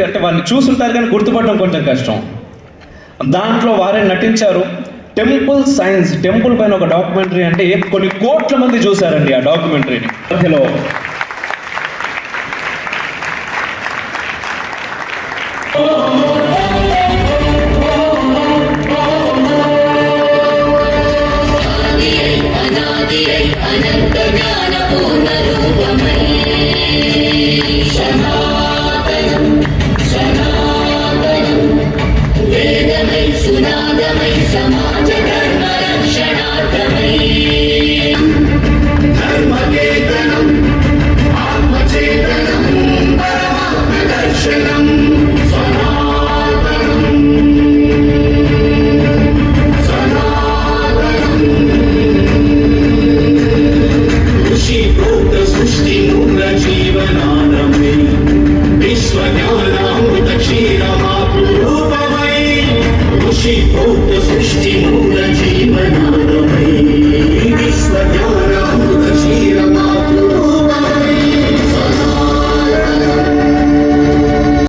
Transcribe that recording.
అంటే వాళ్ళని చూస్తుంటారు కానీ గుర్తుపట్టడం కొంచెం కష్టం. దాంట్లో వారే నటించారు. టెంపుల్ సైన్స్, టెంపుల్ పైన ఒక డాక్యుమెంటరీ అంటే కొన్ని కోట్ల మంది చూశారండి ఆ డాక్యుమెంటరీని. హలో సృష్టి మూల జీవనారమై